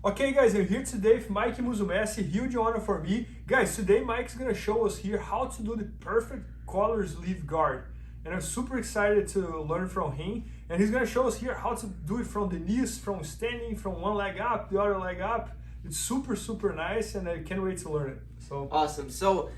Okay guys, I'm here today with Mikey Musumeci, huge honor for me. Guys, today Mike's gonna show us here how to do the perfect collar sleeve guard. And I'm super excited to learn from him. And he's gonna show us here how to do it from the knees, from standing, from one leg up, the other leg up. It's super nice and I can't wait to learn it. So awesome. So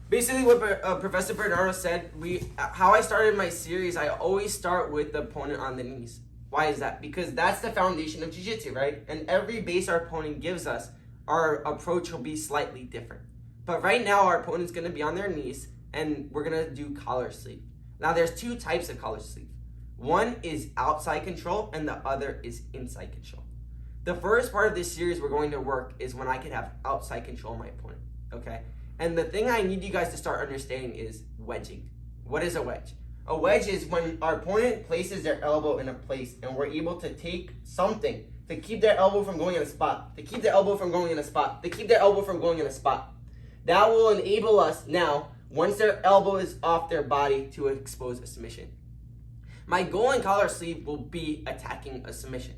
basically what Professor Bernardo said, how I started my series, I always start with the opponent on the knees. Why is that? Because that's the foundation of jiu-jitsu, right? And every base our opponent gives us, our approach will be slightly different. But right now, our opponent's going to be on their knees, and we're going to do collar sleeve. Now, there's two types of collar sleeve. One is outside control, and the other is inside control. The first part of this series we're going to work is when I can have outside control of my opponent, okay? And the thing I need you guys to start understanding is wedging. What is a wedge? A wedge is when our opponent places their elbow in a place and we're able to take something to keep their elbow from going in a spot, to keep their elbow from going in a spot, to keep their elbow from going in a spot. That will enable us now, once their elbow is off their body, to expose a submission. My goal in collar sleeve will be attacking a submission,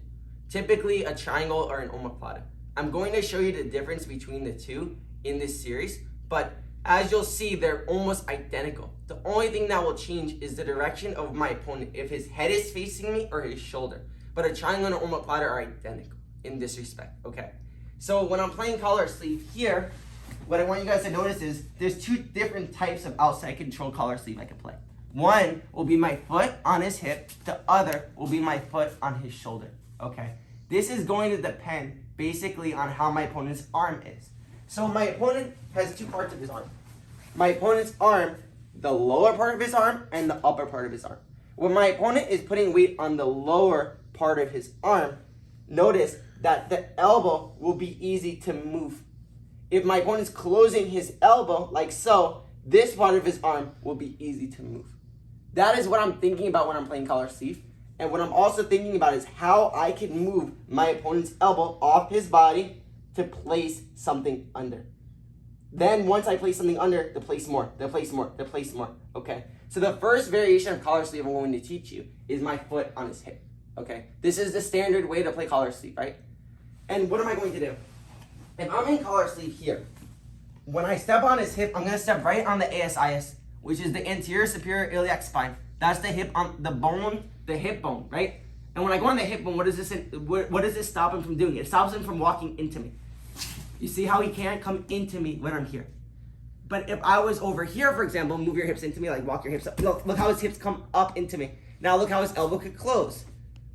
typically a triangle or an omoplata. I'm going to show you the difference between the two in this series, but as you'll see, they're almost identical. The only thing that will change is the direction of my opponent, if his head is facing me or his shoulder. But a triangle and an omoplata are identical in this respect, okay? So when I'm playing collar sleeve here, what I want you guys to notice is there's two different types of outside control collar sleeve I can play. One will be my foot on his hip, the other will be my foot on his shoulder, okay? This is going to depend basically on how my opponent's arm is. So my opponent has two parts of his arm. My opponent's arm, the lower part of his arm and the upper part of his arm. When my opponent is putting weight on the lower part of his arm, notice that the elbow will be easy to move. If my opponent's closing his elbow like so, this part of his arm will be easy to move. That is what I'm thinking about when I'm playing collar sleeve. And what I'm also thinking about is how I can move my opponent's elbow off his body to place something under. Then once I place something under, to place more, to place more, to place more, okay? So the first variation of collar sleeve I'm going to teach you is my foot on his hip, okay? This is the standard way to play collar sleeve, right? And what am I going to do? If I'm in collar sleeve here, when I step on his hip, I'm gonna step right on the ASIS, which is the anterior superior iliac spine. That's the hip on the bone, the hip bone, right? And when I go on the hip bone, what does this stop him from doing? It stops him from walking into me. You see how he can't come into me when I'm here. But if I was over here, for example, move your hips into me, like walk your hips up. Look how his hips come up into me. Now look how his elbow could close.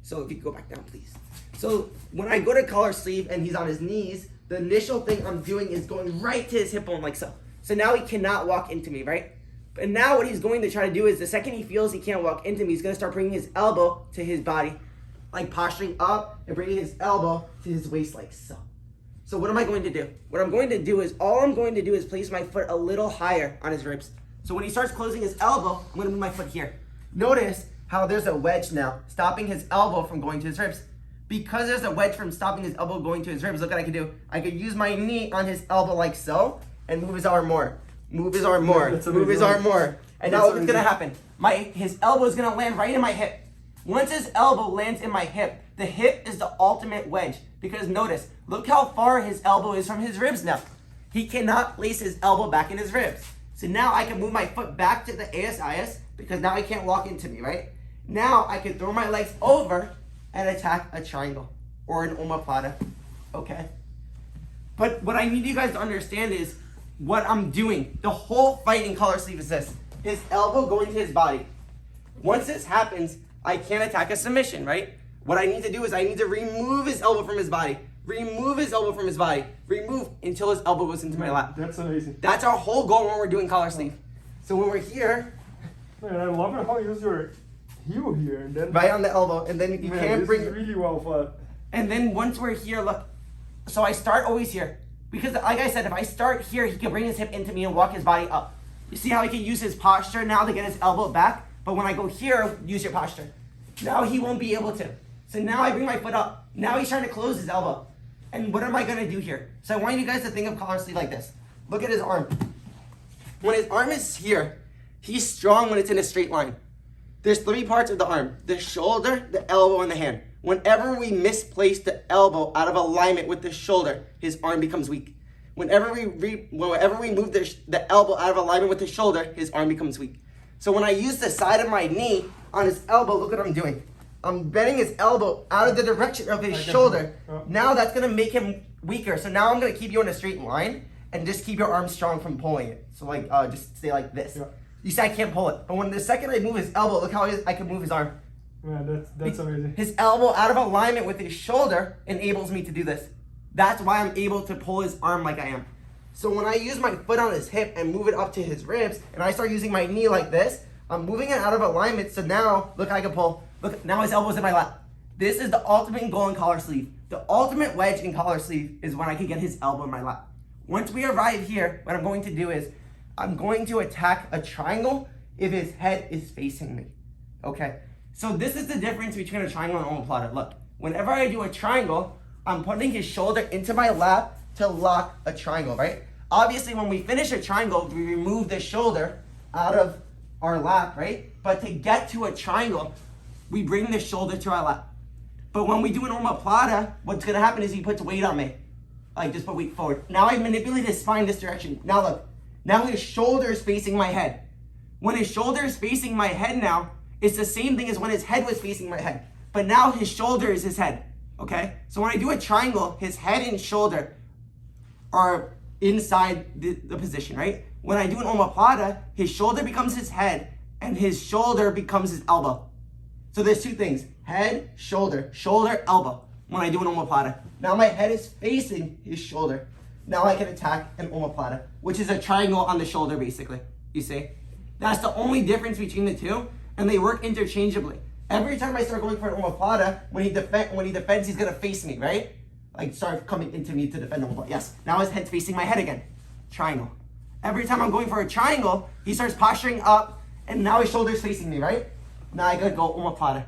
So if you could go back down, please. So when I go to collar sleeve and he's on his knees, the initial thing I'm doing is going right to his hip bone like so. So now he cannot walk into me, right? And now what he's going to try to do is the second he feels he can't walk into me, he's going to start bringing his elbow to his body, like posturing up and bringing his elbow to his waist like so. So what am I going to do? What I'm going to do is, all I'm going to do is place my foot a little higher on his ribs. So when he starts closing his elbow, I'm going to move my foot here. Notice how there's a wedge now, stopping his elbow from going to his ribs. Because there's a wedge from stopping his elbow going to his ribs, look what I can do. I could use my knee on his elbow like so, and move his arm more. Move his arm more. Move his arm more. And now what's going to happen? His elbow is going to land right in my hip. Once his elbow lands in my hip, the hip is the ultimate wedge. Because notice, look how far his elbow is from his ribs now. He cannot place his elbow back in his ribs. So now I can move my foot back to the ASIS because now he can't walk into me, right? Now I can throw my legs over and attack a triangle or an omoplata, okay? But what I need you guys to understand is what I'm doing. The whole fight in collar sleeve is this. His elbow going to his body. Once this happens, I can't attack a submission, right? What I need to do is I need to remove his elbow from his body. Remove his elbow from his body. Remove until his elbow goes into my lap. That's amazing. That's our whole goal when we're doing collar sleeve. So when we're here, man, I love how you use your heel here and then right on the elbow, and then you can't bring it really well fought. And then once we're here, look. So I start always here. Because like I said, if I start here, he can bring his hip into me and walk his body up. You see how he can use his posture now to get his elbow back? But when I go here, use your posture. Now he won't be able to. So now I bring my foot up. Now he's trying to close his elbow. And what am I going to do here? So I want you guys to think of collar sleeve like this. Look at his arm. When his arm is here, he's strong when it's in a straight line. There's three parts of the arm: the shoulder, the elbow, and the hand. Whenever we misplace the elbow out of alignment with the shoulder, his arm becomes weak. Whenever we move the elbow out of alignment with the shoulder, his arm becomes weak. So when I use the side of my knee on his elbow, look what I'm doing. I'm bending his elbow out of the direction of his shoulder. Now that's gonna make him weaker. So now I'm gonna keep you in a straight line and just keep your arm strong from pulling it. So like, just stay like this. Yeah. You see I can't pull it. But when the second I move his elbow, look how I can move his arm. Man, that's amazing. His elbow out of alignment with his shoulder enables me to do this. That's why I'm able to pull his arm like I am. So when I use my foot on his hip and move it up to his ribs, and I start using my knee like this, I'm moving it out of alignment. So now, look, I can pull. Look, now his elbow's in my lap. This is the ultimate goal in collar sleeve. The ultimate wedge in collar sleeve is when I can get his elbow in my lap. Once we arrive here, what I'm going to do is, I'm going to attack a triangle if his head is facing me, okay? So this is the difference between a triangle and omoplata. Look, whenever I do a triangle, I'm putting his shoulder into my lap to lock a triangle, right? Obviously, when we finish a triangle, we remove the shoulder out of our lap, right? But to get to a triangle, we bring the shoulder to our lap. But when we do an omoplata, what's gonna happen is he puts weight on me. Like, just put weight forward. Now I manipulate his spine this direction. Now look, now his shoulder is facing my head. When his shoulder is facing my head now, it's the same thing as when his head was facing my head. But now his shoulder is his head, okay? So when I do a triangle, his head and shoulder are inside the position, right? When I do an omoplata, his shoulder becomes his head and his shoulder becomes his elbow. So there's two things, head, shoulder, elbow, when I do an omoplata. Now my head is facing his shoulder. Now I can attack an omoplata, which is a triangle on the shoulder basically, you see? That's the only difference between the two, and they work interchangeably. Every time I start going for an omoplata, when he defends, he's gonna face me, right? Like start coming into me to defend the omoplata. Yes, now his head's facing my head again, triangle. Every time I'm going for a triangle, he starts posturing up, and now his shoulder's facing me, right? Now I gotta go omoplata.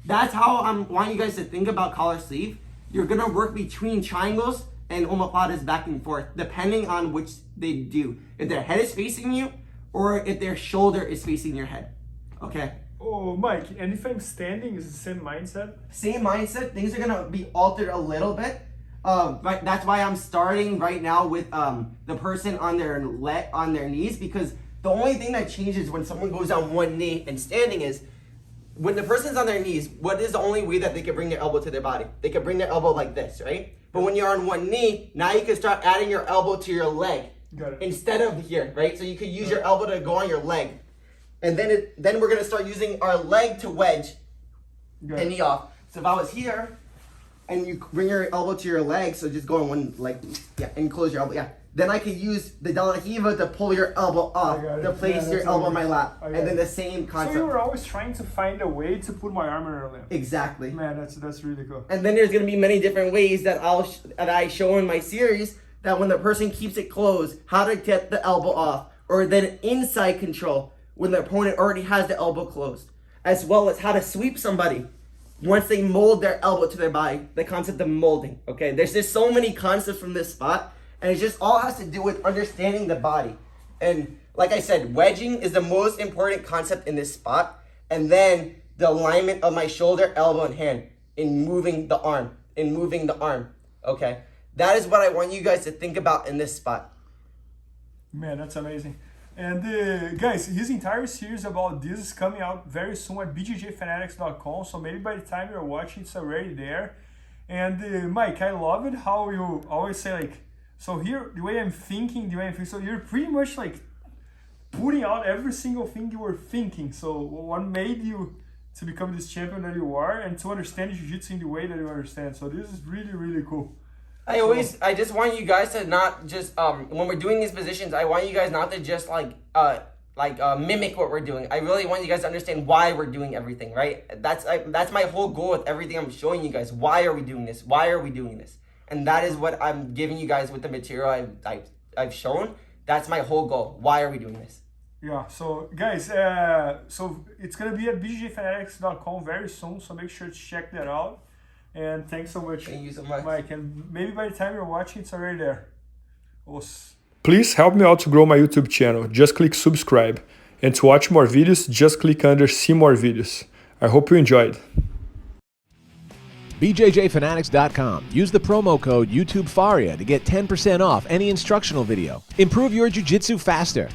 That's how I want you guys to think about collar sleeve. You're gonna work between triangles and omoplatas back and forth, depending on which they do. If their head is facing you, or if their shoulder is facing your head, okay? Oh, Mike, and if I'm standing, is it the same mindset? Same mindset, things are gonna be altered a little bit. Right, that's why I'm starting right now with the person on their knees, because the only thing that changes when someone goes on one knee and standing is, when the person's on their knees, what is the only way that they can bring their elbow to their body? They can bring their elbow like this, right? But when you're on one knee, now you can start adding your elbow to your leg. Got it. Instead of here, right? So you could use your elbow to go on your leg. And then we're gonna start using our leg to wedge and knee off. So if I was here, and you bring your elbow to your leg, so just go on one leg, yeah, and close your elbow, yeah. Then I could use the De La Riva to pull your elbow off, to place your elbow in my lap. And then the same concept. So you were always trying to find a way to put my arm in your lap. Exactly. Man, that's really cool. And then there's gonna be many different ways that I show in my series, that when the person keeps it closed, how to get the elbow off. Or then inside control, when the opponent already has the elbow closed. As well as how to sweep somebody once they mold their elbow to their body, the concept of molding, okay? There's just so many concepts from this spot, and it just all has to do with understanding the body. And like I said, wedging is the most important concept in this spot, and then the alignment of my shoulder, elbow, and hand in moving the arm, okay? That is what I want you guys to think about in this spot. Man, that's amazing. And guys, his entire series about this is coming out very soon at IBJJFanatics.com. So maybe by the time you're watching, it's already there. And Mike, I love it how you always say like, so here, the way I'm thinking, so you're pretty much like putting out every single thing you were thinking. So what made you to become this champion that you are and to understand Jiu-Jitsu in the way that you understand. So this is really, really cool. I just want you guys to not just, when we're doing these positions, I want you guys not to just mimic what we're doing. I really want you guys to understand why we're doing everything, right? That's my whole goal with everything I'm showing you guys. Why are we doing this? Why are we doing this? And that is what I'm giving you guys with the material I've shown. That's my whole goal. Why are we doing this? Yeah, so guys, so it's going to be at IBJJFanatics.com very soon, so make sure to check that out. And thanks so much. Thank you so much, Mike. And maybe by the time you're watching, it's already there. Please help me out to grow my YouTube channel. Just click subscribe. And to watch more videos, just click under see more videos. I hope you enjoyed. BJJFanatics.com. Use the promo code YouTubeFaria to get 10% off any instructional video. Improve your jiu-jitsu faster.